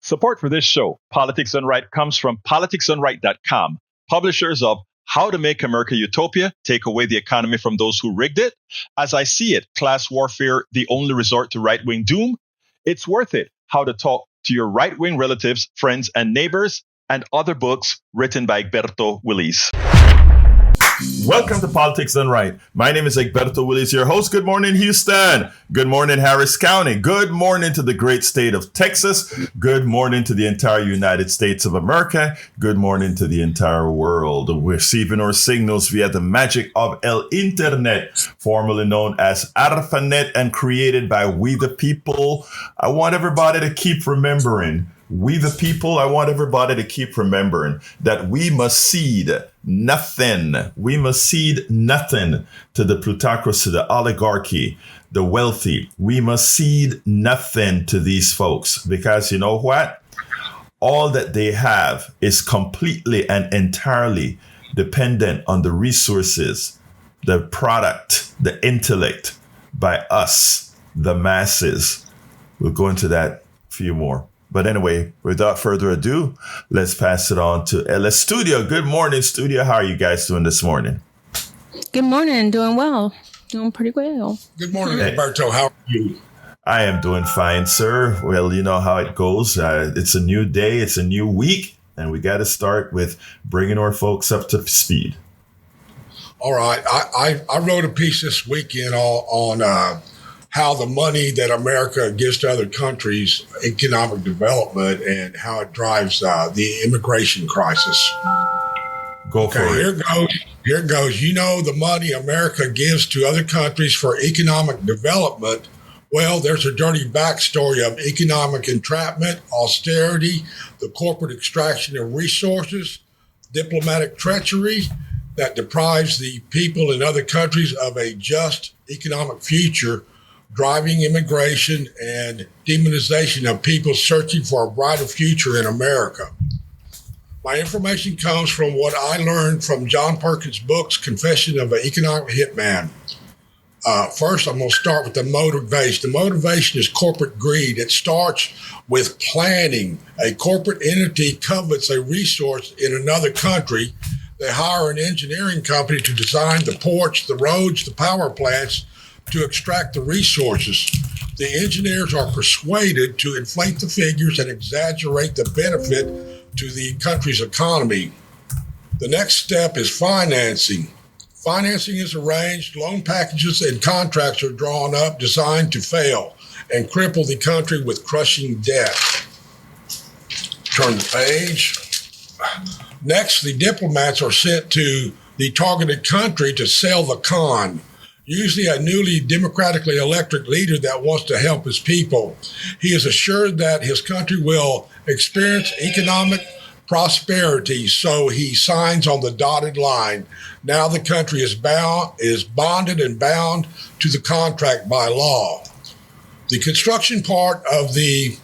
Support for this show, Politics Done Right, comes from politicsdoneright.com, publishers of How to Make America Utopia, Take Away the Economy from Those Who Rigged It, As I See It, Class Warfare, The Only Resort to Right-Wing Doom, It's Worth It, How to Talk to Your Right-Wing Relatives, Friends, and Neighbors, and other books written by Egberto, Willies. Welcome to Politics Done Right. My name is Egberto Willies, your host. Good morning, Houston. Good morning, Harris County. Good morning to the great state of Texas. Good morning to the entire United States of America. Good morning to the entire world. We're receiving our signals via the magic of El Internet, formerly known as ARPANET and created by We the People. I want everybody to keep remembering, we the people, I want everybody to keep remembering that we must cede nothing. We must cede nothing to the plutocracy, the oligarchy, the wealthy. We must cede nothing to these folks because you know what? All that they have is completely and entirely dependent on the resources, the product, the intellect by us, the masses. We'll go into that few more. But anyway, without further ado, let's pass it on to LS Studio. Good morning, Studio. How are you guys doing this morning? Good morning. Doing well. Doing pretty well. Good morning, Egberto. How are you? I am doing fine, sir. Well, you know how it goes. It's a new day. It's a new week. And we got to start with bringing our folks up to speed. All right. I wrote a piece this weekend on how the money that America gives to other countries, economic development, and how it drives the immigration crisis. Go for it. Here goes. You know, the money America gives to other countries for economic development. Well, there's a dirty backstory of economic entrapment, austerity, the corporate extraction of resources, diplomatic treachery that deprives the people in other countries of a just economic future, driving immigration and demonization of people searching for a brighter future in America. My information comes from what I learned from John Perkins' books, Confession of an Economic Hitman. First, I'm going to start with the motivation. The motivation is corporate greed. It starts with planning. A corporate entity covets a resource in another country. They hire an engineering company to design the ports, the roads, the power plants, to extract the resources. The engineers are persuaded to inflate the figures and exaggerate the benefit to the country's economy. The next step is financing. Financing is arranged, loan packages and contracts are drawn up designed to fail and cripple the country with crushing debt. Turn the page. Next, the diplomats are sent to the targeted country to sell the con. Usually a newly democratically elected leader that wants to help his people. He is assured that his country will experience economic prosperity, so he signs on the dotted line. Now the country is bonded and bound to the contract by law. The construction part of the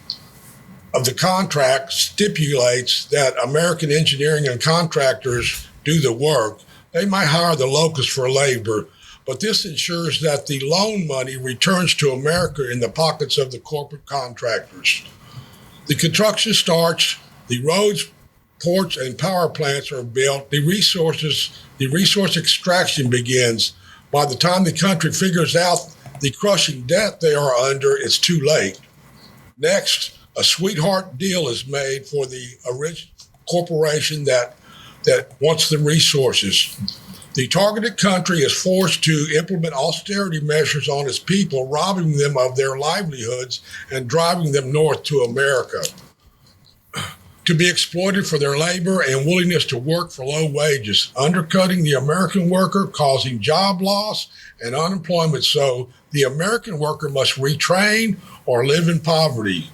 contract stipulates that American engineering and contractors do the work. They might hire the locals for labor, but this ensures that the loan money returns to America in the pockets of the corporate contractors. The construction starts, the roads, ports, and power plants are built, the resource extraction begins. By the time the country figures out the crushing debt they are under, it's too late. Next, a sweetheart deal is made for the original corporation that wants the resources. The targeted country is forced to implement austerity measures on its people, robbing them of their livelihoods and driving them north to America to be exploited for their labor and willingness to work for low wages, undercutting the American worker, causing job loss and unemployment. So the American worker must retrain or live in poverty.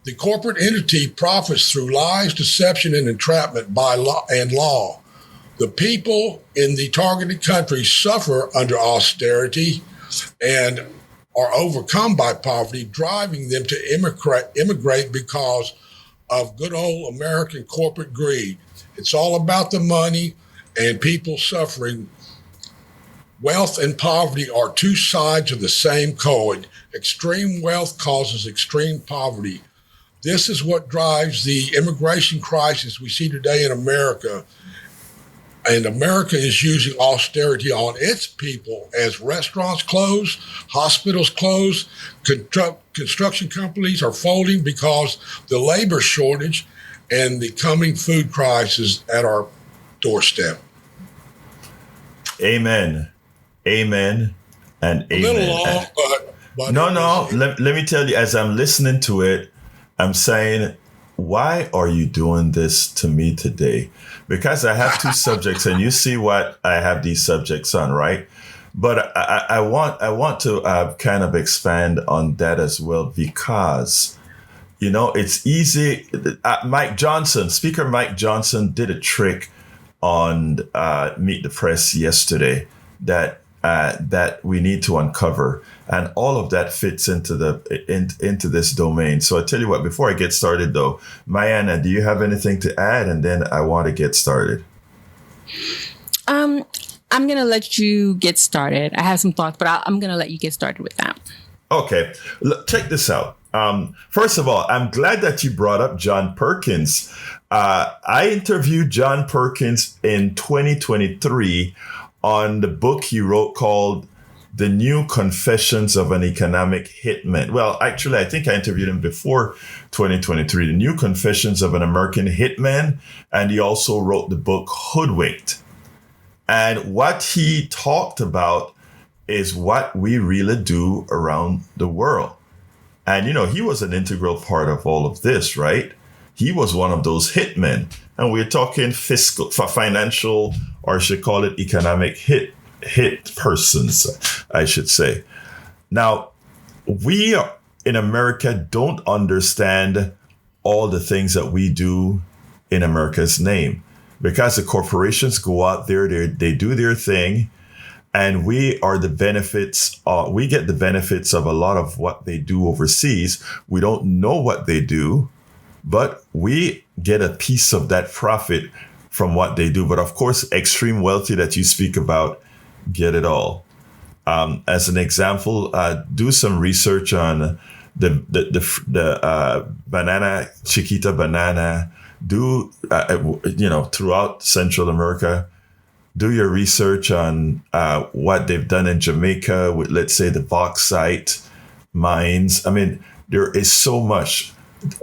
The corporate entity profits through lies, deception, and entrapment by law and law. The people in the targeted countries suffer under austerity and are overcome by poverty, driving them to immigrate because of good old American corporate greed. It's all about the money and people suffering. Wealth and poverty are two sides of the same coin. Extreme wealth causes extreme poverty. This is what drives the immigration crisis we see today in America. And America is using austerity on its people as restaurants close, hospitals close, construction companies are folding because the labor shortage and the coming food crisis at our doorstep. Amen. Amen. And amen. A little long, but no. Let me tell you, as I'm listening to it, I'm saying, why are you doing this to me today? Because I have two subjects, and you see what I have these subjects on, right? But I want to kind of expand on that as well, because, it's easy. Speaker Mike Johnson did a trick on Meet the Press yesterday that we need to uncover, and all of that fits into into this domain. So I tell you what, before I get started though, Mayana, do you have anything to add? And then I want to get started. I'm gonna let you get started. I have some thoughts, but I'm gonna let you get started with that. Okay, look, check this out. First of all, I'm glad that you brought up John Perkins. I interviewed John Perkins in 2023 on the book he wrote called The New Confessions of an Economic Hitman. Well, actually, I think I interviewed him before 2023, The New Confessions of an American Hitman. And he also wrote the book Hoodwinked. And what he talked about is what we really do around the world. And, he was an integral part of all of this, right? He was one of those hitmen. And we're talking financial, or I should call it economic hit persons, I should say. Now, we in America don't understand all the things that we do in America's name, because the corporations go out there, they do their thing, and we get the benefits of a lot of what they do overseas. We don't know what they do, but we get a piece of that profit from what they do. But of course, extreme wealthy that you speak about get it all. As an example, do some research on the banana, Chiquita banana. Do throughout Central America. Do your research on what they've done in Jamaica with, let's say, the bauxite mines. I mean, there is so much.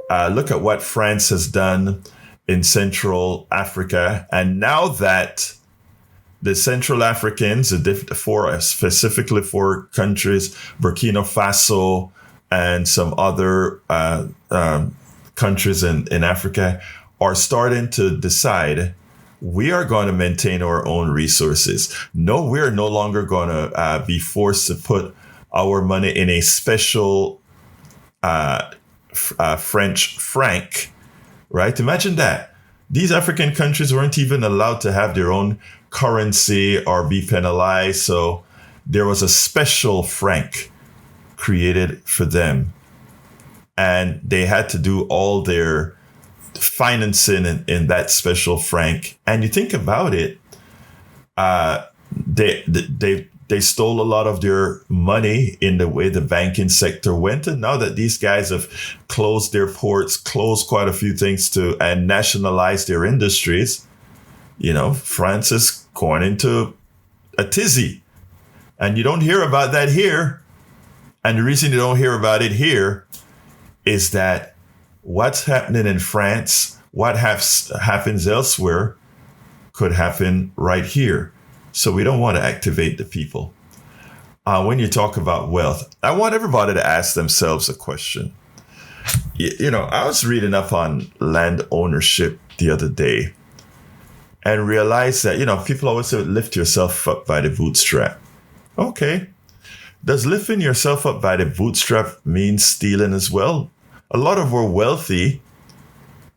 Look at what France has done in Central Africa. And now that the Central Africans, specifically 4 countries, Burkina Faso and some other countries in Africa, are starting to decide we are going to maintain our own resources. No, we're no longer going to be forced to put our money in a special French franc, right? Imagine that. These African countries weren't even allowed to have their own currency or be penalized. So there was a special franc created for them. And they had to do all their financing in that special franc. And you think about it, they stole a lot of their money in the way the banking sector went. And now that these guys have closed their ports, closed quite a few things and nationalized their industries, France is going into a tizzy. And you don't hear about that here. And the reason you don't hear about it here is that what's happening in France, what happens elsewhere, could happen right here. So we don't want to activate the people. When you talk about wealth, I want everybody to ask themselves a question. I was reading up on land ownership the other day and realized that, people always say, lift yourself up by the bootstrap. Okay. Does lifting yourself up by the bootstrap mean stealing as well? A lot of our wealthy,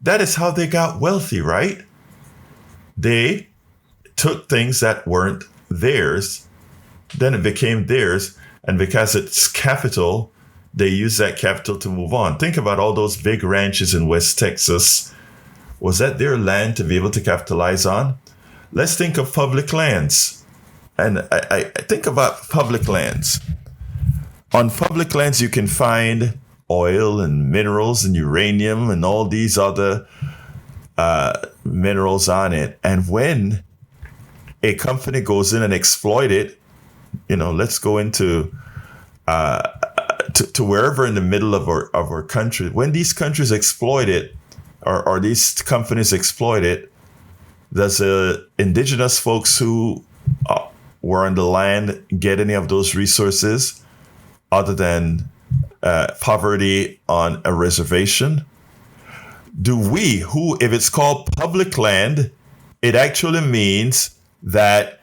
that is how they got wealthy, right? They took things that weren't theirs, then it became theirs, and because it's capital, they use that capital to move on. Think about all those big ranches in West Texas. Was that their land to be able to capitalize on? Let's think of public lands. And I think about public lands. On public lands, you can find oil and minerals and uranium and all these other minerals on it. And when a company goes in and exploit it, let's go into to wherever in the middle of our country. When these countries exploit it, or these companies exploit it, does indigenous folks who were on the land get any of those resources other than poverty on a reservation? Do we, if it's called public land, it actually means that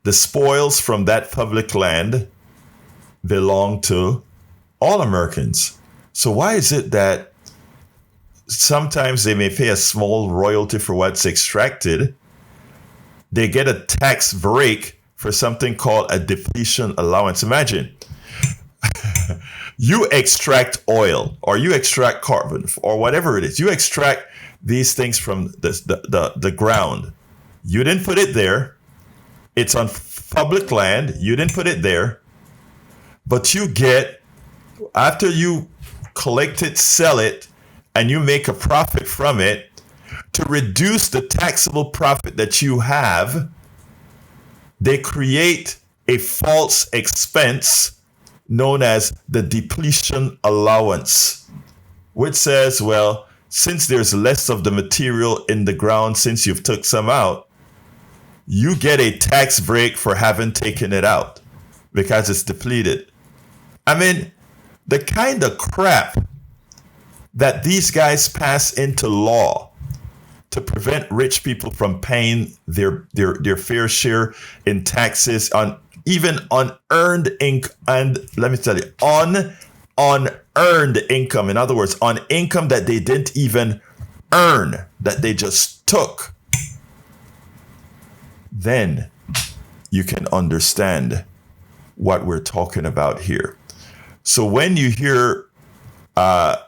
the spoils from that public land belong to all Americans. So why is it that sometimes they may pay a small royalty for what's extracted? They get a tax break for something called a depletion allowance. Imagine you extract oil or you extract carbon or whatever it is. You extract these things from the ground. You didn't put it there. It's on public land. You didn't put it there. But you get, after you collect it, sell it, and you make a profit from it, to reduce the taxable profit that you have, they create a false expense known as the depletion allowance, which says, well, since there's less of the material in the ground, since you've took some out, you get a tax break for having taken it out because it's depleted. I mean, the kind of crap that these guys pass into law to prevent rich people from paying their fair share in taxes on even unearned income. And let me tell you, unearned income. In other words, on income that they didn't even earn, that they just took. Then you can understand what we're talking about here. So when you hear Brother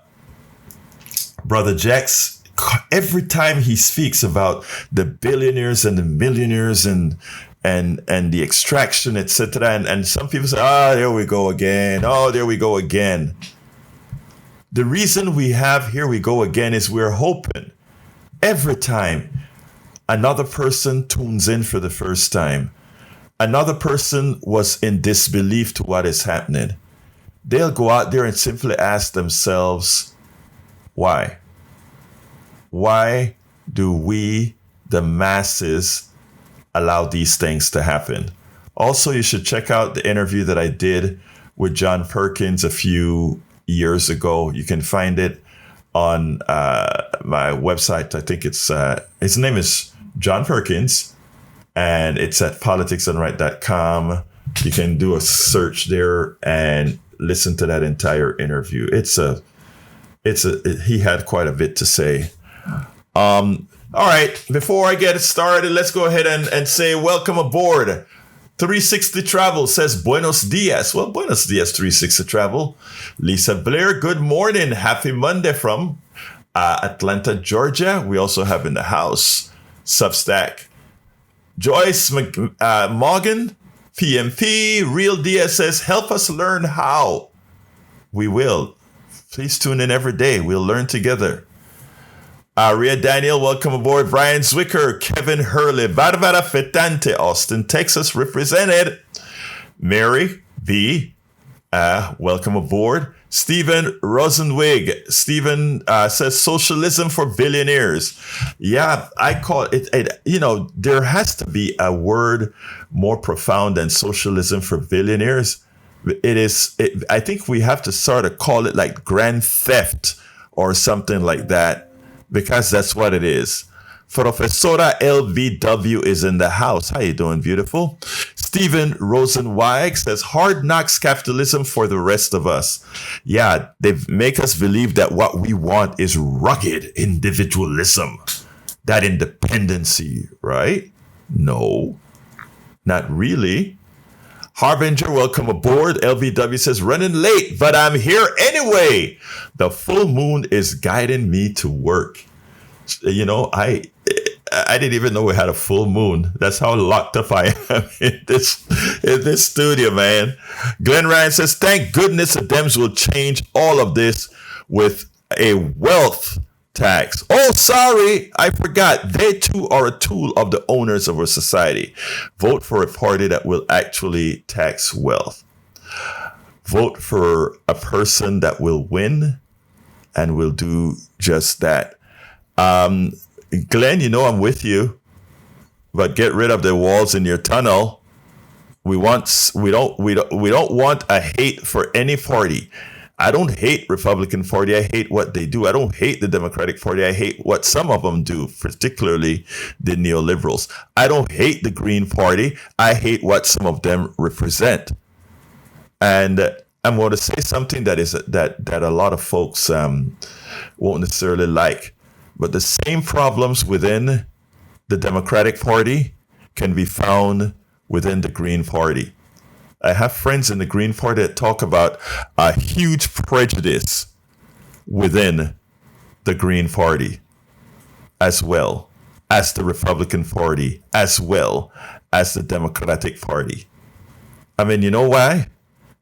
Jax, every time he speaks about the billionaires and the millionaires and the extraction, etc., and some people say, there we go again. Oh, there we go again. The reason we have here we go again is we're hoping every time another person tunes in for the first time, another person was in disbelief to what is happening, they'll go out there and simply ask themselves, why? Why do we, the masses, allow these things to happen? Also, you should check out the interview that I did with John Perkins a few years ago. You can find it on my website. I think it's his name is John Perkins, and it's at politicsandright.com. You can do a search there and listen to that entire interview. He had quite a bit to say. All right, before I get started, let's go ahead and say welcome aboard. 360 Travel says buenos dias. Well, buenos dias, 360 Travel. Lisa Blair, good morning. Happy Monday from Atlanta, Georgia. We also have in the house Substack. Joyce Morgan, PMP, Real Dia says, help us learn how. We will. Please tune in every day. We'll learn together. Ria Daniel, welcome aboard. Brian Zwicker, Kevin Hurley, Barbara Fetante, Austin, Texas, represented. Mary B, welcome aboard. Stephen Rosenwig. Stephen says socialism for billionaires. Yeah, I call it, there has to be a word more profound than socialism for billionaires. I think we have to sort of call it like grand theft or something like that, because that's what it is. Professora LBW is in the house. How you doing, beautiful? Stephen Rosenweig says, hard knocks capitalism for the rest of us. Yeah, they make us believe that what we want is rugged individualism, that independency, right? No, not really. Harbinger, welcome aboard. LBW says, running late, but I'm here anyway. The full moon is guiding me to work. I didn't even know we had a full moon. That's how locked up I am in in this studio, man. Glenn Ryan says, thank goodness the Dems will change all of this with a wealth tax. Oh, sorry, I forgot. They too are a tool of the owners of our society. Vote for a party that will actually tax wealth. Vote for a person that will win and will do just that. Glenn, you know I'm with you, but get rid of the walls in your tunnel. We don't want a hate for any party. I don't hate Republican Party. I hate what they do. I don't hate the Democratic Party. I hate what some of them do, particularly the neoliberals. I don't hate the Green Party. I hate what some of them represent. And I'm going to say something that a lot of folks won't necessarily like. But the same problems within the Democratic Party can be found within the Green Party. I have friends in the Green Party that talk about a huge prejudice within the Green Party, as well as the Republican Party, as well as the Democratic Party. I mean, you know why?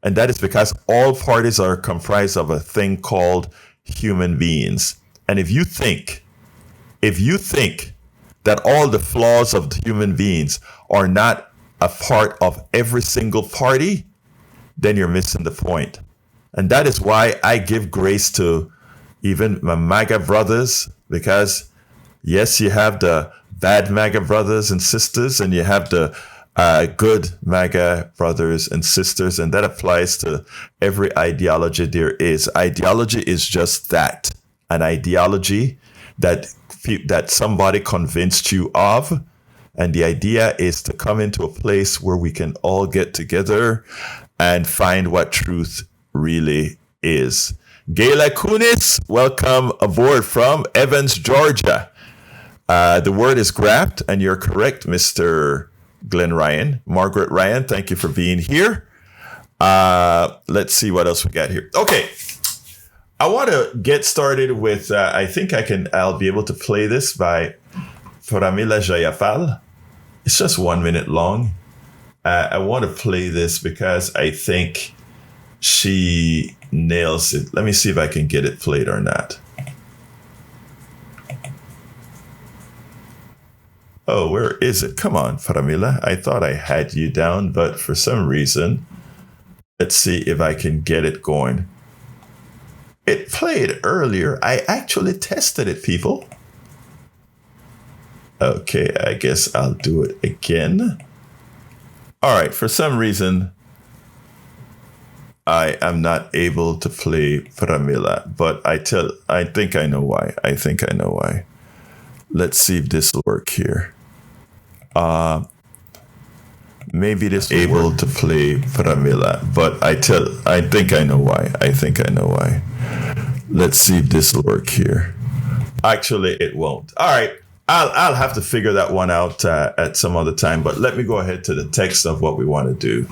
And that is because all parties are comprised of a thing called human beings. And if you think that all the flaws of the human beings are not a part of every single party, then you're missing the point. And that is why I give grace to even my MAGA brothers, because yes, you have the bad MAGA brothers and sisters, and you have the good MAGA brothers and sisters, and that applies to every ideology there is. Ideology is just that, an ideology that somebody convinced you of. And the idea is to come into a place where we can all get together and find what truth really is. Gayla Kunis, welcome aboard from Evans, Georgia. The word is graft, and you're correct, Mr. Glenn Ryan. Margaret Ryan, thank you for being here. Let's see what else we got here. Okay. I want to get started with, I'll be able to play this by Pramila Jayapal. It's just 1 minute long. I want to play this because I think she nails it. Let me see if I can get it played or not. Oh, where is it? Come on, Pramila. I thought I had you down, but for some reason, let's see if I can get it going. It played earlier. I actually tested it, people. Okay, I guess I'll do it again. All right, for some reason, I am not able to play Pramila, but I think I know why. Let's see if this will work here. Maybe this will able to play Pramila, but I think I know why. Let's see if this will work here. Actually, it won't. All right. I'll have to figure that one out at some other time, but let me go ahead to the text of what we want to do,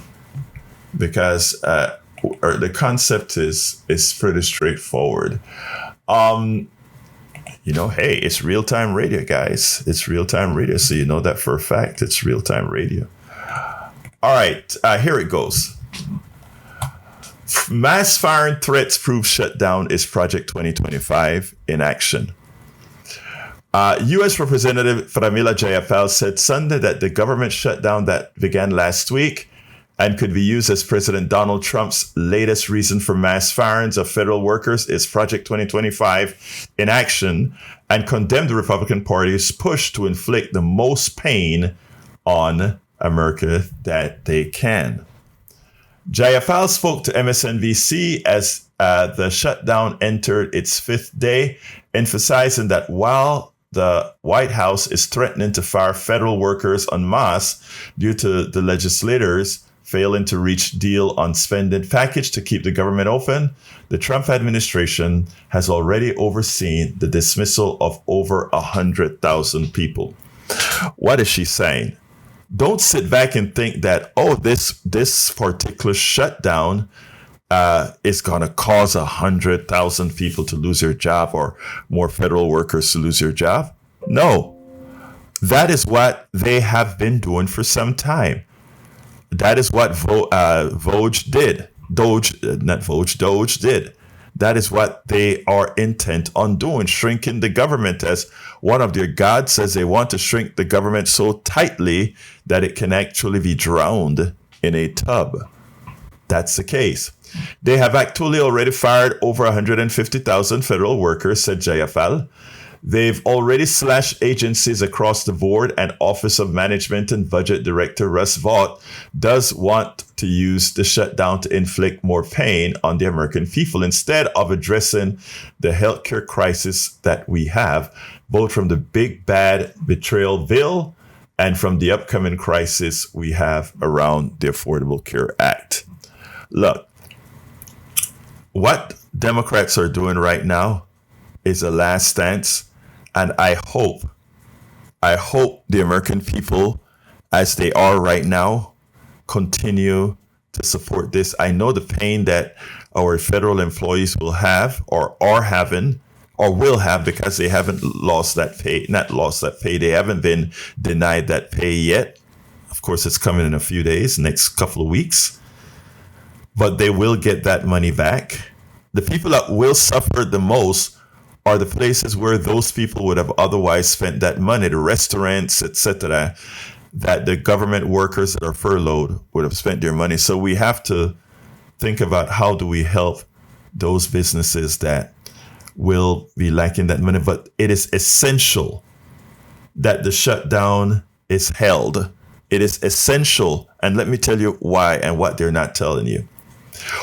because the concept is pretty straightforward. Hey, it's real-time radio, guys. It's real-time radio, so you know that for a fact. It's real-time radio. All right, here it goes. Mass firing threats prove shutdown is Project 2025 in action. U.S. Representative Pramila Jayapal said Sunday that the government shutdown that began last week and could be used as President Donald Trump's latest reason for mass firings of federal workers is Project 2025 in action, and condemned the Republican Party's push to inflict the most pain on America that they can. Jayapal spoke to MSNBC as the shutdown entered its fifth day, emphasizing that while the White House is threatening to fire federal workers en masse due to the legislators failing to reach deal on spending package to keep the government open, the Trump administration has already overseen the dismissal of over 100,000 people. What is she saying? Don't sit back and think that, this particular shutdown is going to cause 100,000 people to lose their job or more federal workers to lose their job. No, that is what they have been doing for some time. that is what Doge did. Doge did. That is what they are intent on doing, shrinking the government. As one of their gods says, they want to shrink the government so tightly that it can actually be drowned in a tub. That's the case. They have actually already fired over 150,000 federal workers, said JFL. They've already slashed agencies across the board, and Office of Management and Budget Director Russ Vought does want to use the shutdown to inflict more pain on the American people instead of addressing the healthcare crisis that we have, both from the big bad betrayal bill and from the upcoming crisis we have around the Affordable Care Act. Look, what Democrats are doing right now is a last stance. And I hope the American people, as they are right now, continue to support this. I know the pain that our federal employees will have or are having or will have because they haven't lost that pay, They haven't been denied that pay yet. Of course, it's coming in a few days, next couple of weeks. But they will get that money back. The people that will suffer the most are the places where those people would have otherwise spent that money, the restaurants, etc., that the government workers that are furloughed would have spent their money. So we have to think about how do we help those businesses that will be lacking that money. But it is essential that the shutdown is held. It is essential. And let me tell you why and what they're not telling you.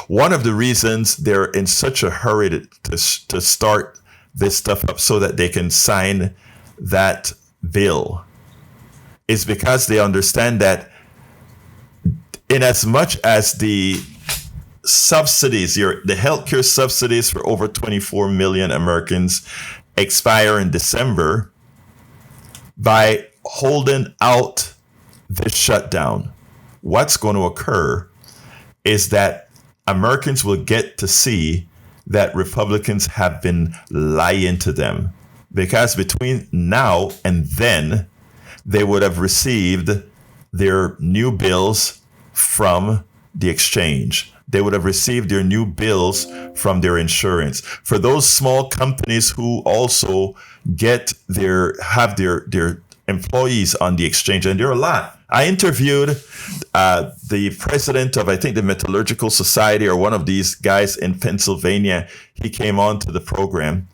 One of the reasons they're in such a hurry to start this stuff up so that they can sign that bill is because they understand that in as much as the subsidies, the healthcare subsidies for over 24 million Americans expire in December, by holding out this shutdown, what's going to occur is that Americans will get to see that Republicans have been lying to them, because between now and then, they would have received their new bills from the exchange. They would have received their new bills from their insurance. For those small companies who also have their employees on the exchange, and there are a lot. I interviewed the president of, I think, the Metallurgical Society, or one of these guys in Pennsylvania. He came on to the program,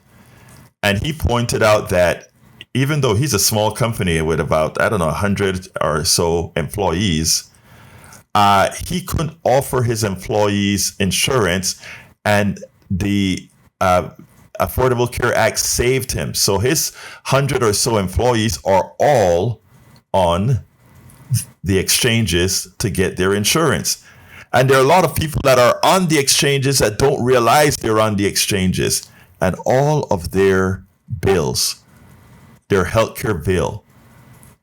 and he pointed out that even though he's a small company with about, 100 or so employees, he couldn't offer his employees insurance, and the Affordable Care Act saved him. So his 100 or so employees are all on the exchanges to get their insurance. And there are a lot of people that are on the exchanges that don't realize they're on the exchanges. And all of their bills, their healthcare bill,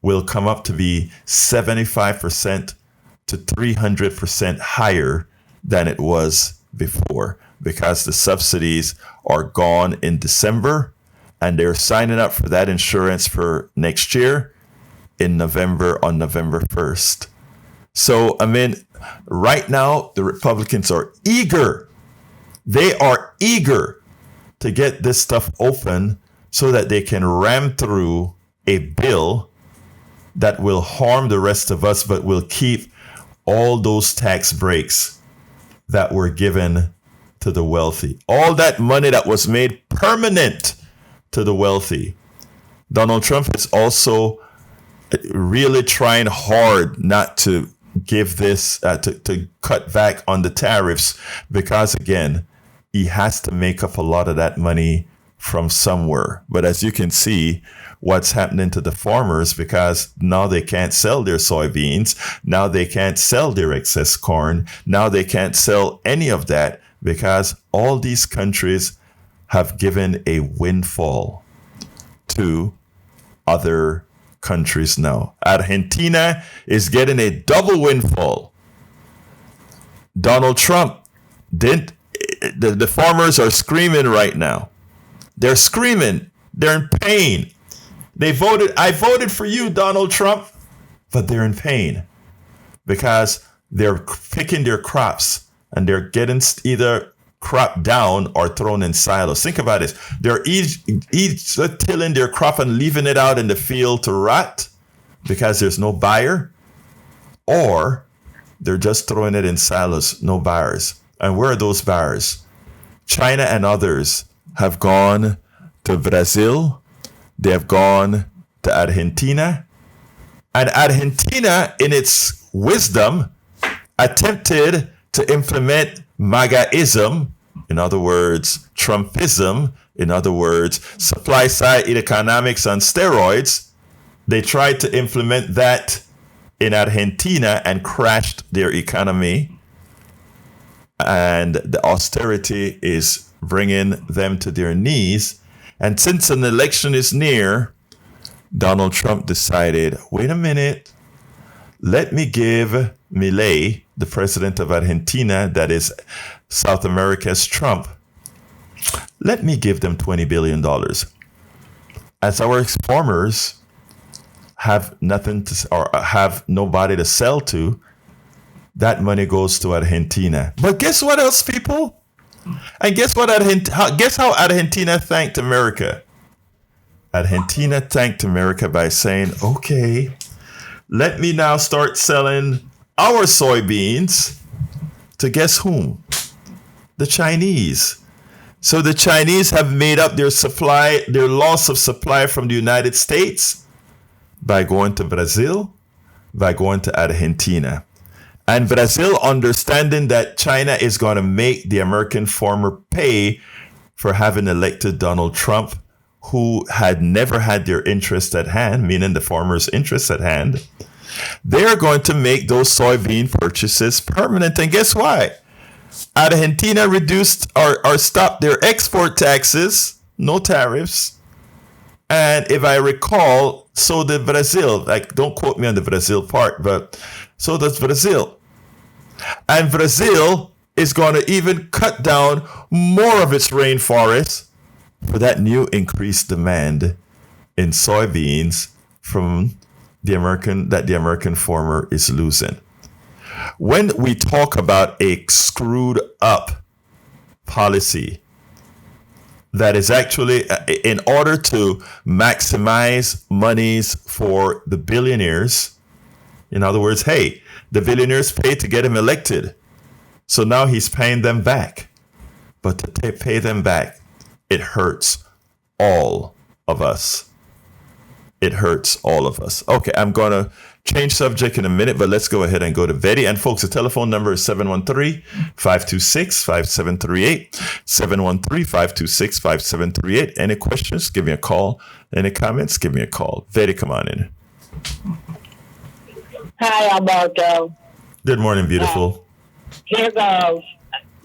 will come up to be 75% to 300% higher than it was before, because the subsidies are gone in December and they're signing up for that insurance for next year in November, on November 1st. So, right now, the Republicans are eager. They are eager to get this stuff open so that they can ram through a bill that will harm the rest of us, but will keep all those tax breaks that were given to the wealthy. All that money that was made permanent to the wealthy. Donald Trump is also really trying hard not to give this, to cut back on the tariffs, because, again, he has to make up a lot of that money from somewhere. But as you can see, what's happening to the farmers, because now they can't sell their soybeans, now they can't sell their excess corn, now they can't sell any of that, because all these countries have given a windfall to other countries now. Argentina is getting a double windfall. Donald Trump didn't. The farmers are screaming right now. They're screaming. They're in pain. I voted for you, Donald Trump, but they're in pain because they're picking their crops and they're getting either crop down or thrown in silos. Think about this. They're each tilling their crop and leaving it out in the field to rot because there's no buyer, or they're just throwing it in silos, no buyers. And where are those buyers? China and others have gone to Brazil. They have gone to Argentina. And Argentina, in its wisdom, attempted to implement MAGAism, in other words, Trumpism, in other words, supply side economics on steroids. They tried to implement that in Argentina and crashed their economy. And the austerity is bringing them to their knees. And since an election is near, Donald Trump decided, wait a minute, let me give Milei, the president of Argentina, that is South America's Trump, let me give them $20 billion. As our farmers have nothing to, or have nobody to sell to, that money goes to Argentina. But guess what else, people? And guess what? Guess how Argentina thanked America? Argentina thanked America by saying, okay, let me now start selling our soybeans to guess whom? The Chinese. So the Chinese have made up their loss of supply from the United States by going to Brazil, by going to Argentina. And Brazil, understanding that China is going to make the American farmer pay for having elected Donald Trump, who had never had their interest at hand, meaning the farmers' interest at hand, they are going to make those soybean purchases permanent. And guess why? Argentina reduced or stopped their export taxes, no tariffs. And if I recall, so did Brazil. Like, don't quote me on the Brazil part, but so does Brazil. And Brazil is going to even cut down more of its rainforest for that new increased demand in soybeans from the American farmer is losing. When we talk about a screwed up policy that is actually in order to maximize monies for the billionaires, in other words, hey, the billionaires paid to get him elected. So now he's paying them back. But to pay them back, it hurts all of us. It hurts all of us. Okay, I'm going to change subject in a minute, but let's go ahead and go to Betty. And folks, the telephone number is 713-526-5738. 713-526-5738. Any questions? Give me a call. Any comments? Give me a call. Betty, come on in. Hi, Egberto. Good morning, beautiful. Here goes.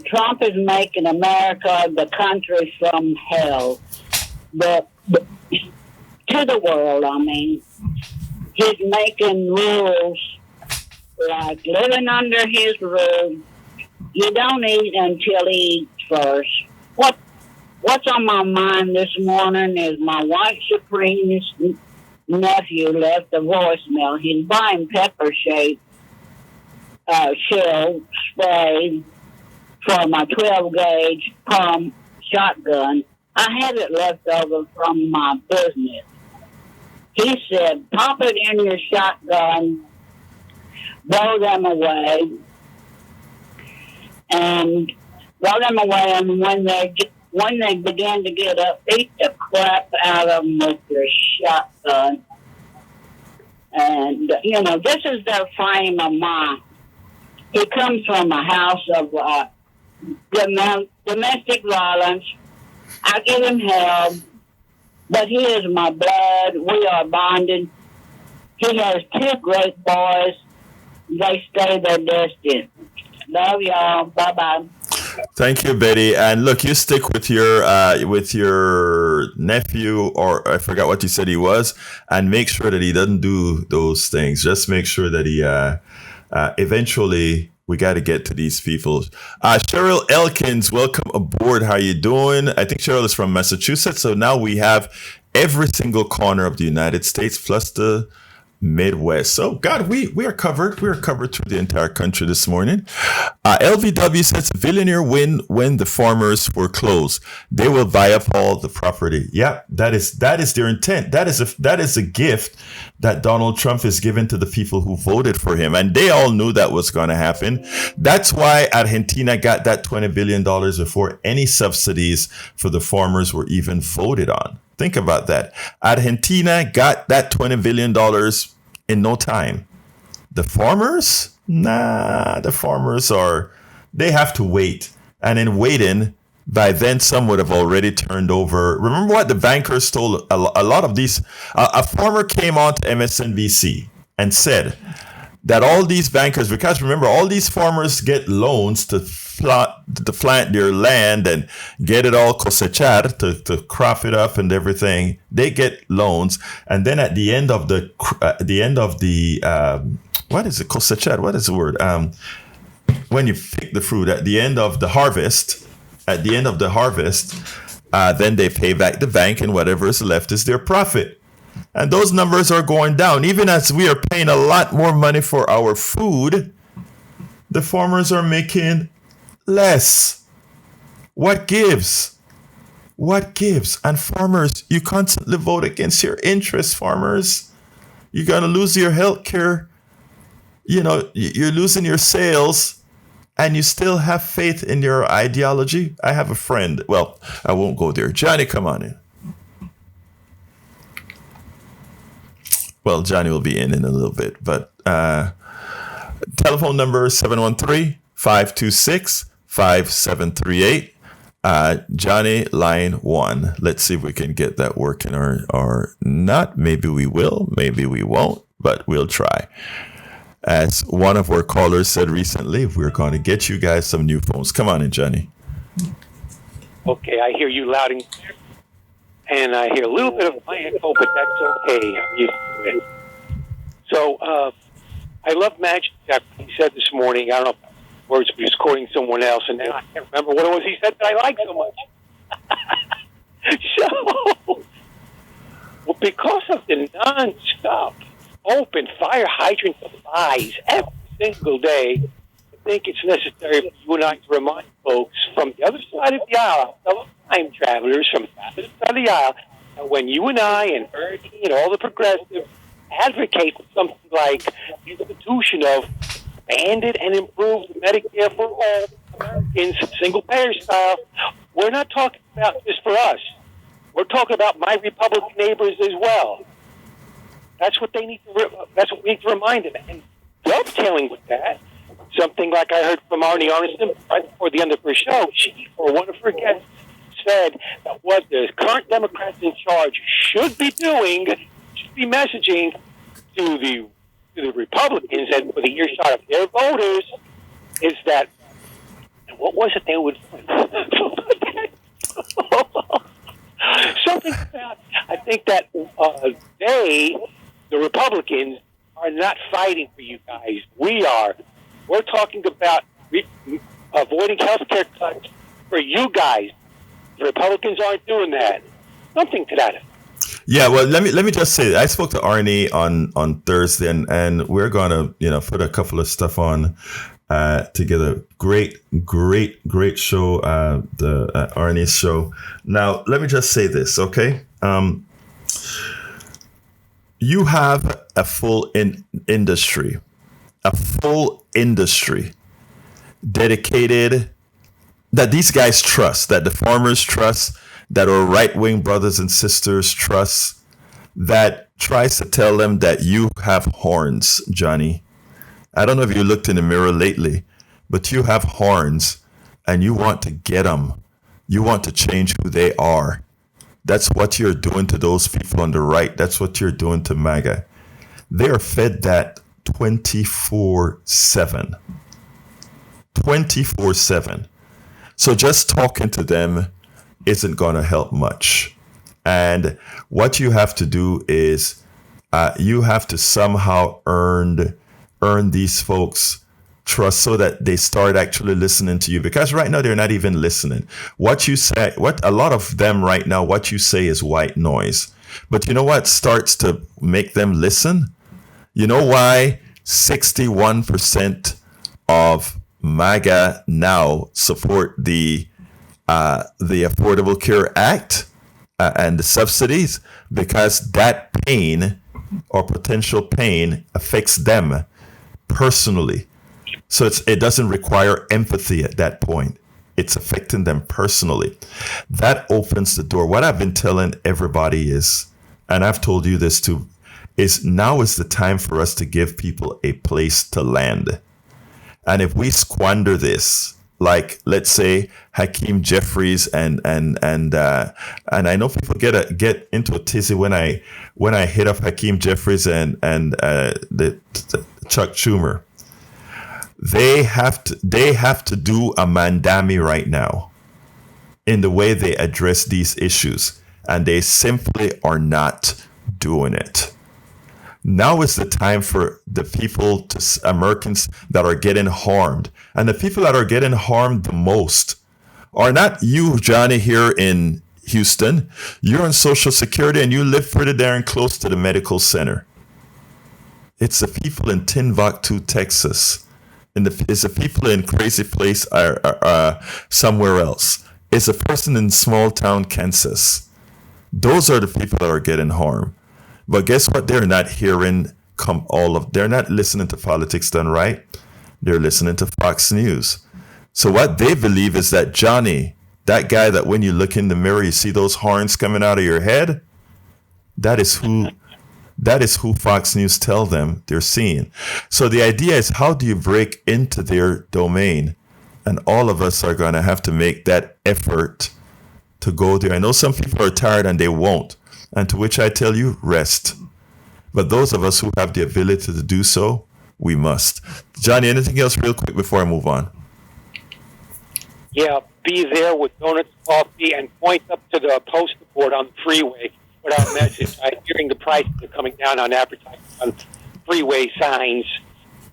Trump is making America the country from hell. But to the world, I mean. He's making rules like living under his roof. You don't eat until he eats first. What's on my mind this morning is my white supremacist nephew left a voicemail. He's buying pepper-shaped shell spray for my 12-gauge pump shotgun. I had it left over from my business. He said, pop it in your shotgun, blow them away, and when they begin to get up, beat the crap out of them with your shotgun. And, this is their frame of mind. He comes from a house of domestic violence. I give him hell. But he is my blood. We are bonded. He has two great boys. They stay their destiny. Love y'all. Bye-bye. Thank you, Betty. And look, you stick with your nephew, or I forgot what you said he was, and make sure that he doesn't do those things. Just make sure that he eventually. We got to get to these people. Cheryl Elkins, welcome aboard. How you doing? I think Cheryl is from Massachusetts. So now we have every single corner of the United States, plus the Midwest. So, God, we are covered. We are covered through the entire country this morning. LVW says billionaire win when the farmers foreclose. They will buy up all the property. Yeah, that is their intent. That is a gift that Donald Trump is giving to the people who voted for him, and they all knew that was going to happen. That's why Argentina got that $20 billion before any subsidies for the farmers were even voted on. Think about that. Argentina got that $20 billion in no time. The farmers? Nah, the farmers they have to wait. And in waiting, by then some would have already turned over. Remember what the bankers told a lot of these? A farmer came on to MSNBC and said that all these bankers, because remember, all these farmers get loans to plant their land and get it all cosechar, to crop it up and everything. They get loans, and then at the end of the what is it, cosechar? What is the word? When you pick the fruit at the end of the harvest. Then they pay back the bank, and whatever is left is their profit. And those numbers are going down. Even as we are paying a lot more money for our food, the farmers are making less. What gives? And farmers, you constantly vote against your interests, farmers. You're going to lose your health care. You're losing your sales, and you still have faith in your ideology. I have a friend. Well, I won't go there. Johnny, come on in. Well, Johnny will be in a little bit, but telephone number 713-526-5738. Johnny, line 1. Let's see if we can get that working or not. Maybe we will, maybe we won't, but we'll try. As one of our callers said recently, we're going to get you guys some new phones. Come on in, Johnny. Okay, I hear you loud and clear. And I hear a little bit of my echo, but that's okay. I'm used to it. So, I love Magic Jack. He said this morning, I don't know if words, but he was quoting someone else, and now I can't remember what it was he said that I like so much. Well, because of the non-stop open fire hydrant supplies every single day, I think it's necessary for you and I to remind folks from the other side of the aisle, fellow time travelers from the other side of the aisle, that when you and I and Bernie and all the progressives advocate for something like the institution of expanded and improved Medicare for all Americans, single-payer style, we're not talking about just for us. We're talking about my Republican neighbors as well. That's what they need to. That's what we need to remind them. And dovetailing with that, something like I heard from Arnie Arneson right before the end of her show, she, or one of her guests, said that what the current Democrats in charge should be doing, should be messaging to the Republicans and for the earshot of their voters, is that, what was it they would something about, I think that the Republicans are not fighting for you guys. We are. We're talking about avoiding health care cuts for you guys. The Republicans aren't doing that. Something to that effect. Yeah, well, let me just say, I spoke to Arnie on Thursday, and we're gonna put a couple of stuff on together. Great show, the Arnie's show. Now, let me just say this, okay? You have a full industry dedicated, that these guys trust, that the farmers trust, that our right-wing brothers and sisters trust, that tries to tell them that you have horns, Johnny. I don't know if you looked in the mirror lately, but you have horns and you want to get them. You want to change who they are. That's what you're doing to those people on the right. That's what you're doing to MAGA. They are fed that 24/7. 24/7. So just talking to them isn't going to help much. And what you have to do is you have to somehow earn these folks' trust so that they start actually listening to you, because right now they're not even listening. What you say, a lot of them right now, what you say is white noise. But you know what starts to make them listen? You know why 61% of MAGA now support the Affordable Care Act and the subsidies? Because that pain or potential pain affects them personally. So it doesn't require empathy at that point. It's affecting them personally. That opens the door. What I've been telling everybody is, and I've told you this too, is now is the time for us to give people a place to land. And if we squander this, like let's say Hakeem Jeffries and I know people get into a tizzy when I hit up Hakeem Jeffries and the Chuck Schumer. They have to do a mandami right now in the way they address these issues, and they simply are not doing it. Now is the time for the people, Americans that are getting harmed. And the people that are getting harmed the most are not you, Johnny, here in Houston. You're on Social Security and you live pretty darn close to the medical center. It's the people in Timbuktu, Texas. It's the people in Crazy Place somewhere else. It's a person in small town Kansas. Those are the people that are getting harmed. But guess what? They're not hearing they're not listening to Politics Done Right. They're listening to Fox News. So what they believe is that Johnny, that guy that when you look in the mirror, you see those horns coming out of your head. That is who Fox News tell them they're seeing. So the idea is, how do you break into their domain? And all of us are going to have to make that effort to go there. I know some people are tired and they won't. And to which I tell you, rest. But those of us who have the ability to do so, we must. Johnny, anything else real quick before I move on? Yeah, be there with donuts, coffee, and point up to the poster board on the freeway with our message. I'm hearing the prices are coming down on advertising on freeway signs.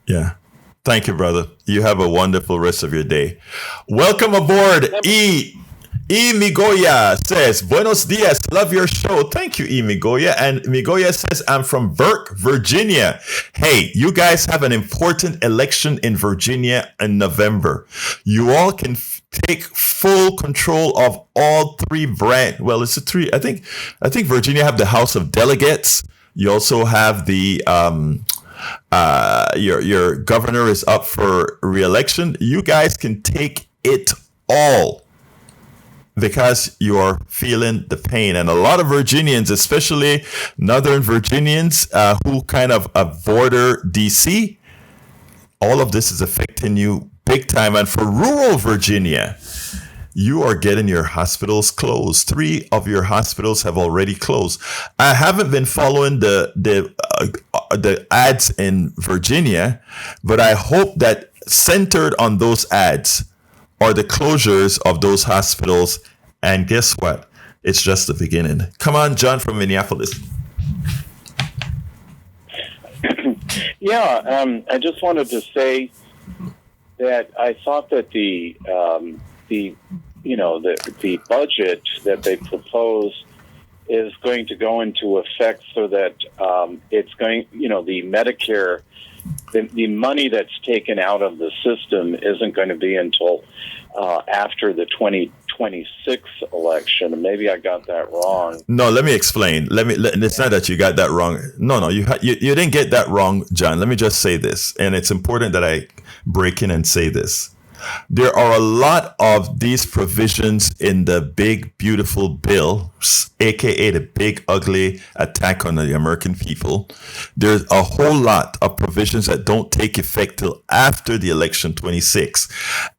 Yeah. Thank you, brother. You have a wonderful rest of your day. Welcome aboard, E. Migoya says, Buenos dias, love your show. Thank you, E. Migoya. And Migoya says, I'm from Burke, Virginia. Hey, you guys have an important election in Virginia in November. You all can take full control of all three well, it's a three. I think Virginia have the House of Delegates. You also have the your governor is up for re-election. You guys can take it all, because you are feeling the pain. And a lot of Virginians, especially Northern Virginians who kind of border DC, all of this is affecting you big time. And for rural Virginia, you are getting your hospitals closed. 3 of your hospitals have already closed. I haven't been following the ads in Virginia, but I hope that centered on those ads are the closures of those hospitals. And guess what? It's just the beginning. Come on, John from Minneapolis. Yeah, I just wanted to say that I thought that the budget that they propose is going to go into effect so that it's going, the Medicare, the money that's taken out of the system isn't going to be until after the 2026 election. Maybe I got that wrong. No, let me explain. It's not that you got that wrong. No, you didn't get that wrong, John. Let me just say this, and it's important that I break in and say this. There are a lot of these provisions in the big, beautiful bill, aka the big, ugly attack on the American people. There's a whole lot of provisions that don't take effect till after the election 26.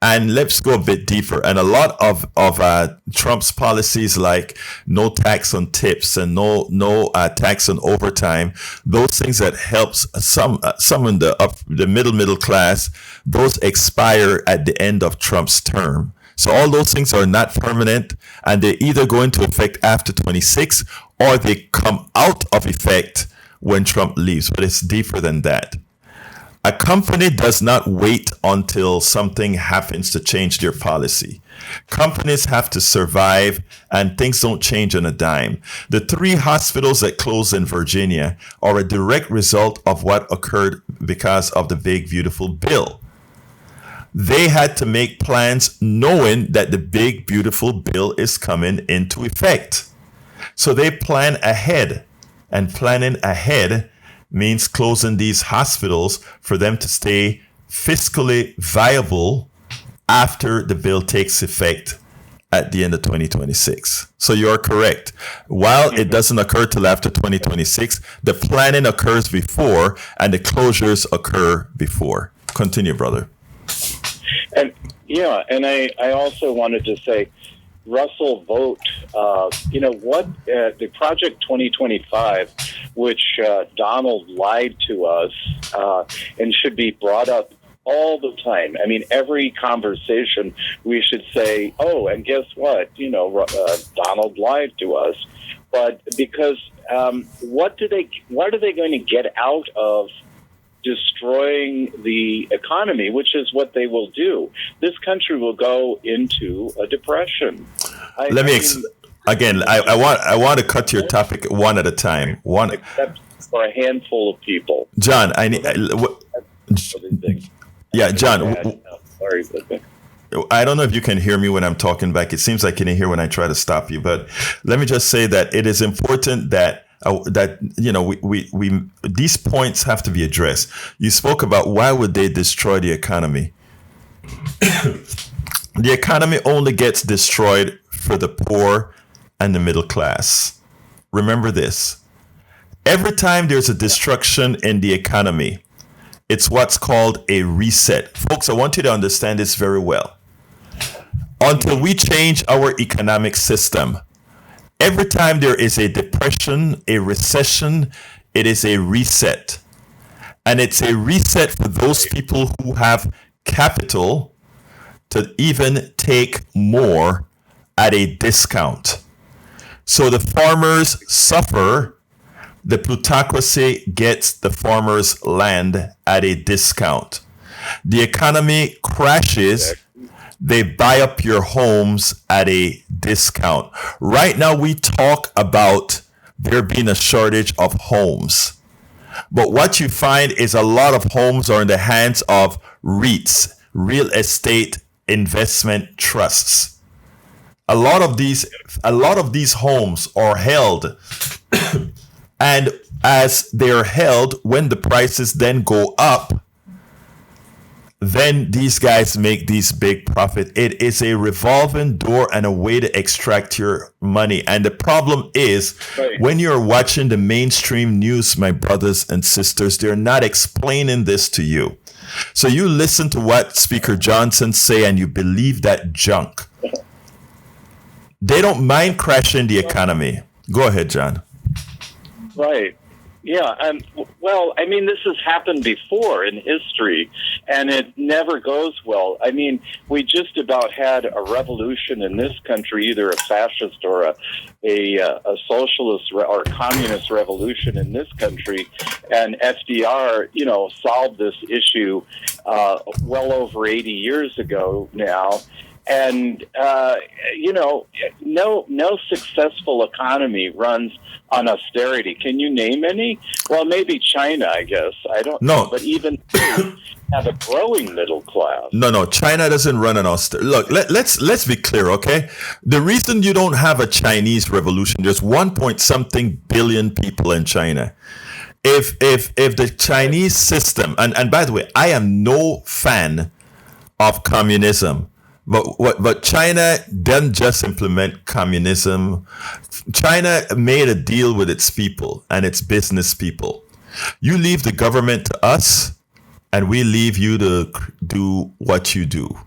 And let's go a bit deeper. And a lot of Trump's policies, like no tax on tips and no tax on overtime, those things that helps some in the middle class, those expire at the end of Trump's term. So all those things are not permanent, and they either go into effect after 26 or they come out of effect when Trump leaves. But it's deeper than that. A company does not wait until something happens to change their policy. Companies have to survive, and things don't change on a dime. The 3 hospitals that closed in Virginia are a direct result of what occurred because of the Big Beautiful Bill. They had to make plans knowing that the Big Beautiful Bill is coming into effect. So they plan ahead, and planning ahead means closing these hospitals for them to stay fiscally viable after the bill takes effect at the end of 2026. So you're correct. While it doesn't occur till after 2026, the planning occurs before and the closures occur before. Continue, brother. And yeah, and I also wanted to say, Russell Vogt, the Project 2025, which Donald lied to us and should be brought up all the time. I mean, every conversation we should say, oh, and guess what? Donald lied to us. But because what are they going to get out of destroying the economy, which is what they will do? This country will go into a depression. I want to cut your topic one at a time. Except for a handful of people. John, John. Sorry. I don't know if you can hear me when I'm talking back. It seems like you can hear when I try to stop you. But let me just say that it is important that we these points have to be addressed. You spoke about why would they destroy the economy? The economy only gets destroyed for the poor and the middle class. Remember this. Every time there's a destruction in the economy, it's what's called a reset. Folks, I want you to understand this very well. Until we change our economic system, every time there is a depression, a recession, it is a reset. And it's a reset for those people who have capital to even take more at a discount. So the farmers suffer. The plutocracy gets the farmers' land at a discount. The economy crashes. They buy up your homes at a discount. Right now, we talk about there being a shortage of homes. But what you find is a lot of homes are in the hands of REITs, real estate investment trusts. A lot of these homes are held. And as they're held, when the prices then go up, then these guys make these big profit. It is a revolving door and a way to extract your money. And the problem is when you're watching the mainstream news, my brothers and sisters, they're not explaining this to you. So you listen to what Speaker Johnson say and you believe that junk. They don't mind crashing the economy. Go ahead, John. Right. Yeah. Well, I mean, this has happened before in history, and it never goes well. I mean, we just about had a revolution in this country, either a fascist or a socialist or communist revolution in this country, and FDR, solved this issue well over 80 years ago now. And, no successful economy runs on austerity. Can you name any? Well, maybe China, I guess. I don't know. But even have a growing middle class. No. China doesn't run an austerity. Look, let's be clear, okay? The reason you don't have a Chinese revolution, there's 1.something billion people in China. If the Chinese system, and by the way, I am no fan of communism. But China didn't just implement communism. China made a deal with its people and its business people. You leave the government to us, and we leave you to do what you do.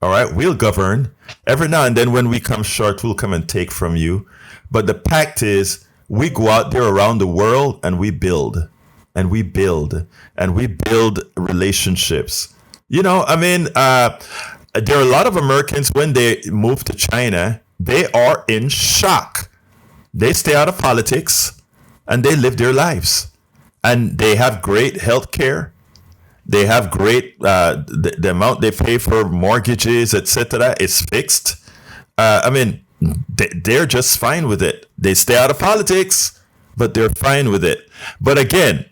All right, we'll govern. Every now and then when we come short, we'll come and take from you. But the pact is we go out there around the world and we build, and we build, and we build relationships. There are a lot of Americans, when they move to China, they are in shock. They stay out of politics and they live their lives. And they have great health care. They have great the amount they pay for mortgages, etc. is fixed. I mean, they're just fine with it. They stay out of politics, but they're fine with it. But again,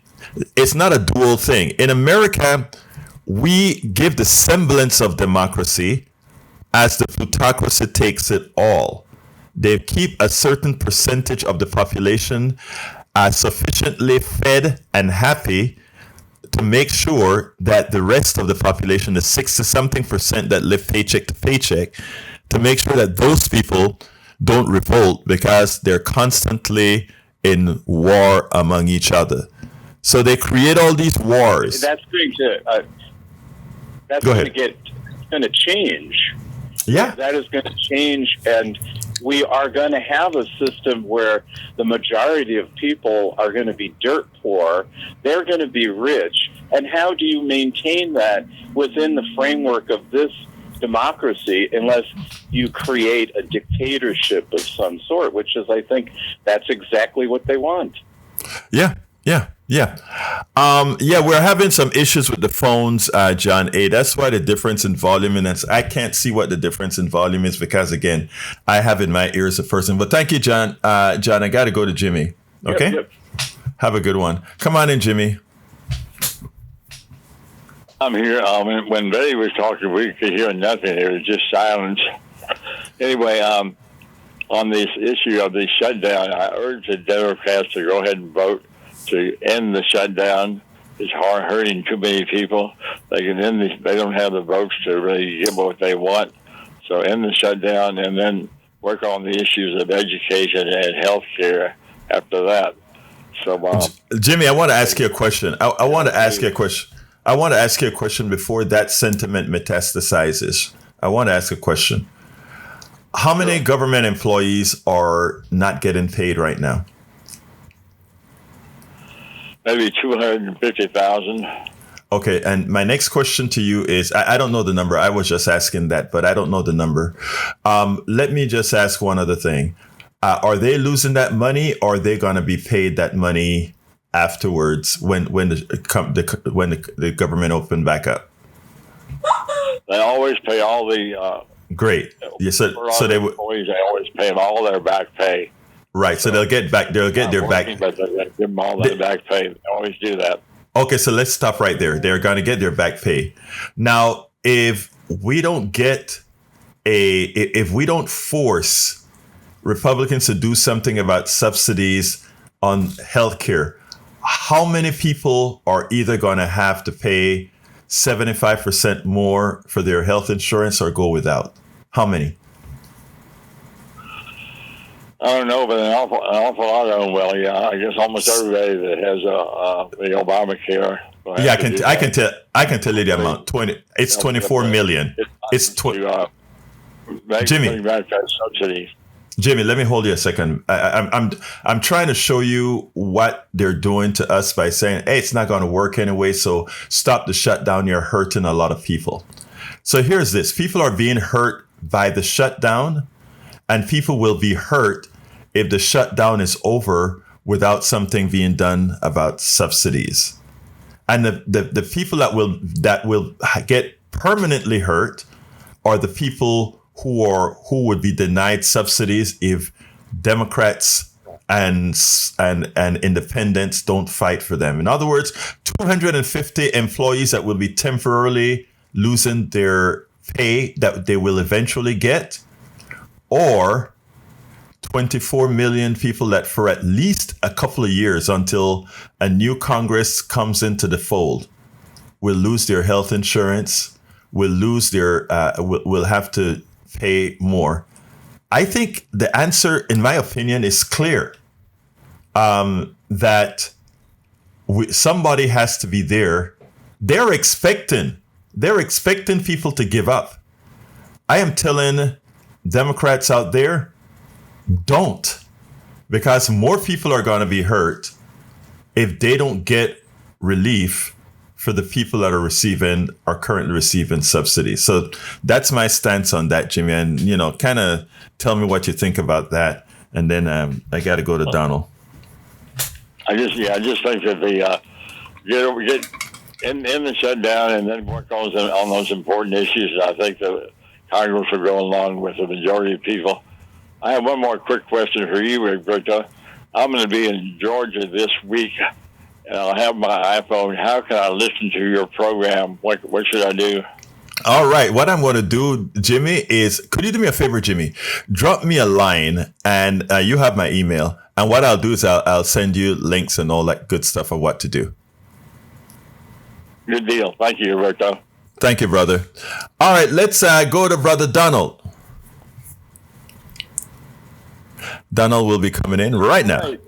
it's not a dual thing. In America, we give the semblance of democracy as the plutocracy takes it all. They keep a certain percentage of the population sufficiently fed and happy to make sure that the rest of the population, the 60-something% that live paycheck to paycheck, to make sure that those people don't revolt because they're constantly in war among each other. So they create all these wars. That's going to it's going to change. Yeah, that is going to change, and we are going to have a system where the majority of people are going to be dirt poor. They're going to be rich. And how do you maintain that within the framework of this democracy unless you create a dictatorship of some sort, which is, I think, that's exactly what they want. Yeah. We're having some issues with the phones, John A. That's why the difference in volume, and I can't see what the difference in volume is because, again, I have in my ears a person. But thank you, John. John, I got to go to Jimmy. Okay? Yep. Have a good one. Come on in, Jimmy. I'm here. When Betty was talking, we could hear nothing. It was just silence. Anyway, on this issue of the shutdown, I urge the Democrats to go ahead and vote to end the shutdown. It's hurting too many people. They don't have the votes to really get what they want. So end the shutdown and then work on the issues of education and health care after that. So, Jimmy, I want to ask you a question. I want to ask you a question. I want to ask you a question before that sentiment metastasizes. I want to ask a question. How many government employees are not getting paid right now? Maybe 250,000. Okay, and my next question to you is, I don't know the number. I was just asking that, but I don't know the number. Let me just ask one other thing. Are they losing that money, or are they going to be paid that money afterwards when the government opened back up? They always pay all the great. Yeah, so they would. Employees, they always pay them all their back pay. Right, so they'll get back. They'll get their back. But they give them all their back pay. They always do that. Okay, so let's stop right there. They're going to get their back pay. Now, if we don't force Republicans to do something about subsidies on healthcare, how many people are either going to have to pay 75% more for their health insurance or go without? How many? I don't know, but an awful lot of them will. Yeah, I guess almost everybody that has the Obamacare. Yeah, I can tell you the amount. 20. It's 24 million. It's 20. Jimmy. Jimmy, let me hold you a second. I'm trying to show you what they're doing to us by saying, hey, it's not going to work anyway, so stop the shutdown. You're hurting a lot of people. So here's this. People are being hurt by the shutdown, and people will be hurt if the shutdown is over without something being done about subsidies. And the people that will get permanently hurt are the people who would be denied subsidies if Democrats and independents don't fight for them. In other words, 250 employees that will be temporarily losing their pay that they will eventually get, or 24 million people that for at least a couple of years until a new Congress comes into the fold will lose their health insurance, will lose their, will have to pay more. I think the answer, in my opinion, is clear. That somebody has to be there. They're expecting people to give up. I am telling Democrats out there, don't, because more people are going to be hurt if they don't get relief for the people that are currently receiving subsidies. So that's my stance on that, Jimmy. And, kind of tell me what you think about that. And then I got to go to Donald. I just think that in the shutdown and then work on those important issues. I think the Congress will go along with the majority of people. I have one more quick question for you, Egberto. I'm going to be in Georgia this week, and I'll have my iPhone. How can I listen to your program? What should I do? All right. What I'm going to do, Jimmy, is could you do me a favor, Jimmy? Drop me a line, and you have my email. And what I'll do is I'll send you links and all that good stuff of what to do. Good deal. Thank you, Egberto. Thank you, brother. All right. Let's go to Brother Donald. Donald will be coming in right now. Hey.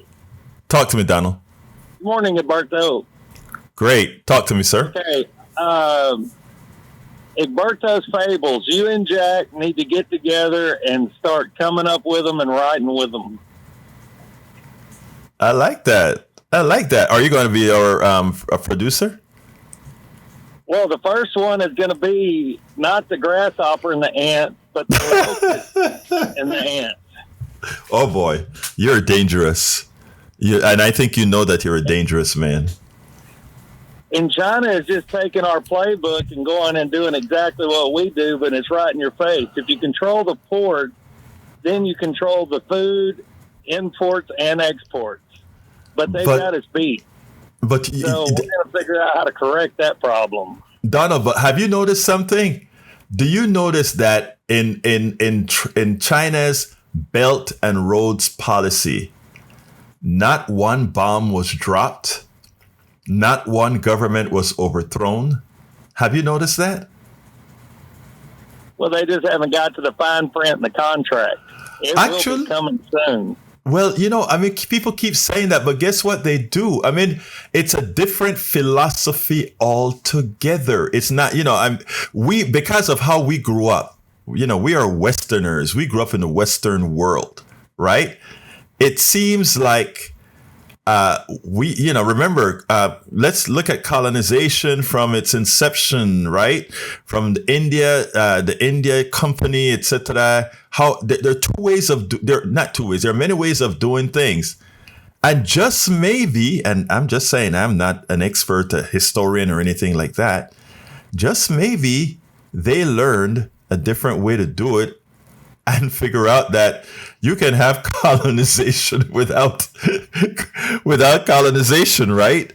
Talk to me, Donald. Good morning, Egberto. Great. Talk to me, sir. Okay. Egberto's fables. You and Jack need to get together and start coming up with them and writing with them. I like that. Are you going to be our a producer? Well, the first one is going to be not the grasshopper and the ant, but the locust and the ant. Oh boy, you're dangerous. And I think you know that you're a dangerous man. And China is just taking our playbook and going and doing exactly what we do, but it's right in your face. If you control the port, then you control the food, imports, and exports. But they've got us beat. But so we're going to figure out how to correct that problem. Donald, but have you noticed something? Do you notice that in China's Belt and Roads policy, not one bomb was dropped, not one government was overthrown? Have you noticed that? Well, they just haven't got to the fine print in the contract. It will be coming soon. Well, people keep saying that, but guess what they do? I mean, it's a different philosophy altogether. It's not, because of how we grew up, we are Westerners. We grew up in the Western world, right? It seems like remember, let's look at colonization from its inception, right? From the India Company, etc. How there are two ways there are many ways of doing things. And just maybe, and I'm just saying, I'm not an expert, a historian or anything like that. Just maybe they learned a different way to do it and figure out that you can have colonization without colonization, right?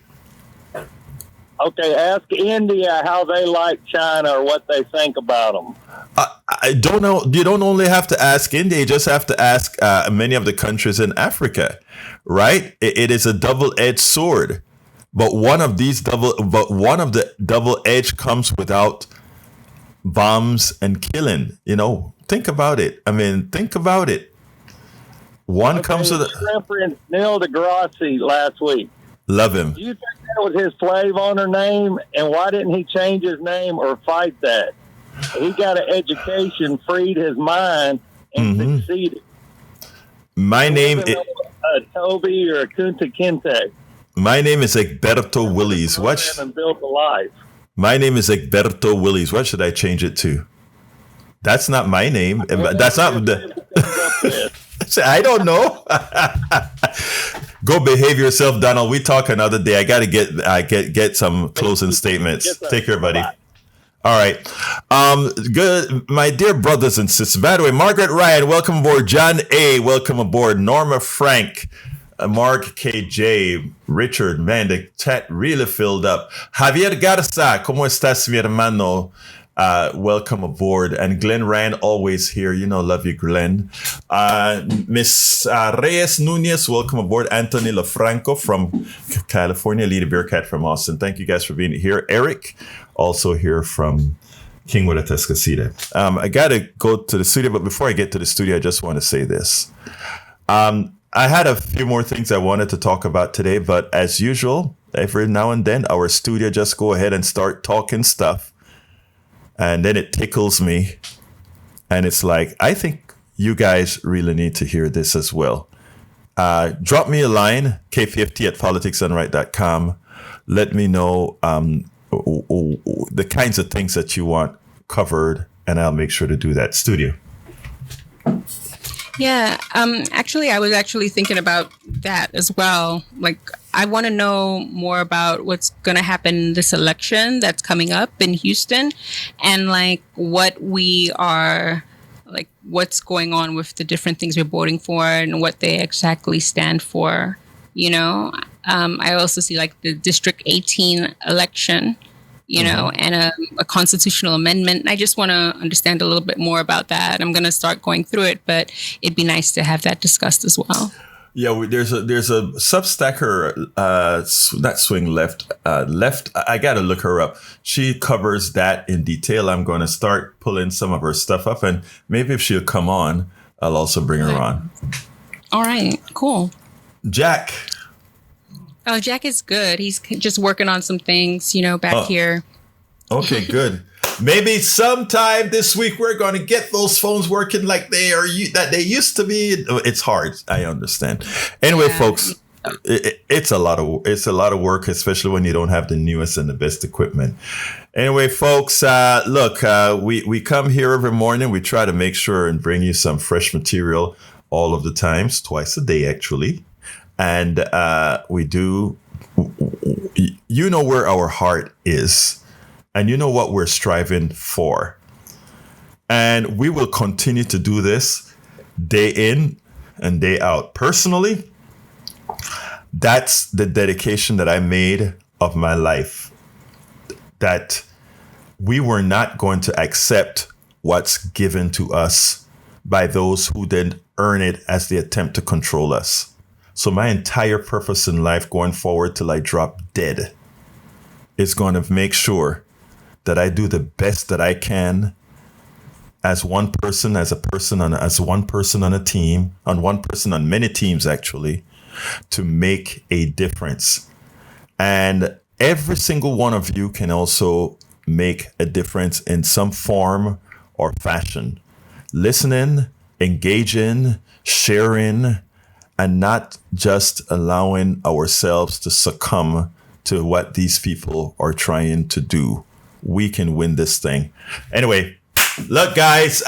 Okay, ask India how they like China or what they think about them. I don't know. You don't only have to ask India; you just have to ask many of the countries in Africa, right? It is a double-edged sword, but one of the double edge comes without bombs and killing. Think about it. Think about it. One comes with Reverend Neil deGrasse last week. Love him. Do you think that was his slave owner name? And why didn't he change his name or fight that? He got an education, freed his mind, and succeeded. My name is Toby or a Kunta Kinte. My name is Egberto Willies. And built a life. My name is Egberto Willies. What should I change it to? That's not my name. That's not the. I don't know. Go behave yourself, Donald. We talk another day. I got to get some closing statements. Take care, buddy. All right. Good. My dear brothers and sisters. By the way, Margaret Ryan, welcome aboard. John A., welcome aboard. Norma Frank, Mark KJ, Richard, man, the chat really filled up. Javier Garza, ¿cómo estás, mi hermano? Welcome aboard. And Glenn Ryan, always here. Love you, Glenn. Miss Reyes Nunez, welcome aboard. Anthony LaFranco from California. Lita Bearcat from Austin. Thank you guys for being here. Eric, also here from Kingwood, Atascocita. I got to go to the studio, but before I get to the studio, I just want to say this. I had a few more things I wanted to talk about today, but as usual, every now and then, our studio just go ahead and start talking stuff. And then it tickles me. And it's like, I think you guys really need to hear this as well. Drop me a line, k50@politicsdoneright.com. Let me know the kinds of things that you want covered, and I'll make sure to do that. Studio. Yeah, actually, I was thinking about that as well. Like, I want to know more about what's going to happen in this election that's coming up in Houston, and like what we are, like what's going on with the different things we're voting for and what they exactly stand for. You know, I also see like the District 18 election, you know, and a constitutional amendment. I just want to understand a little bit more about that. I'm going to start going through it, but it'd be nice to have that discussed as well. Yeah, there's a Substacker, that swing left. I got to look her up. She covers that in detail. I'm going to start pulling some of her stuff up, and maybe if she'll come on, I'll also bring her on. All right, cool. Jack. Oh, Jack is good. He's just working on some things, you know, back here. Okay, good. Maybe sometime this week we're going to get those phones working like they used to be. It's hard. I understand. Anyway, folks, it's a lot of work, especially when you don't have the newest and the best equipment. Anyway, folks, look, we come here every morning. We try to make sure and bring you some fresh material all of the times, twice a day, actually. And we do, you know where our heart is, and you know what we're striving for. And we will continue to do this day in and day out. Personally, that's the dedication that I made of my life, that we were not going to accept what's given to us by those who didn't earn it as they attempt to control us. So my entire purpose in life going forward till I drop dead is going to make sure that I do the best that I can as one person, as one person on a team, on many teams actually, to make a difference. And every single one of you can also make a difference in some form or fashion. Listening, engaging, sharing, and not just allowing ourselves to succumb to what these people are trying to do. We can win this thing. Anyway, look, guys,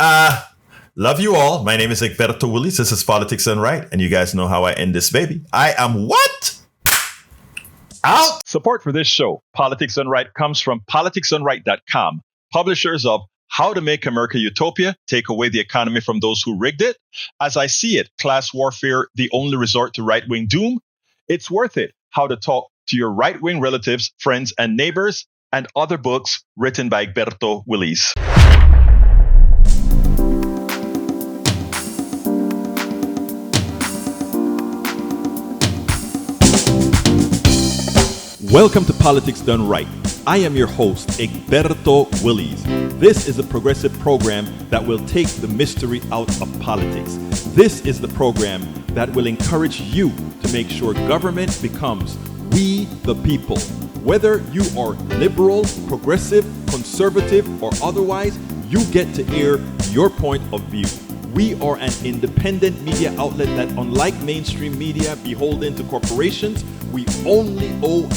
love you all. My name is Egberto Willies. This is Politics Done Right. And you guys know how I end this baby. I am what? Out. Support for this show, Politics Done Right, comes from politicsdoneright.com, publishers of How to Make America Utopia, Take Away the Economy from Those Who Rigged It. As I See It, Class Warfare, The Only Resort to Right-Wing Doom. It's Worth It, How to Talk to Your Right-Wing Relatives, Friends, and Neighbors, and other books written by Egberto Willies. Welcome to Politics Done Right. I am your host, Egberto Willies. This is a progressive program that will take the mystery out of politics. This is the program that will encourage you to make sure government becomes we the people. Whether you are liberal, progressive, conservative, or otherwise, you get to air your point of view. We are an independent media outlet that, unlike mainstream media beholden to corporations, we only owe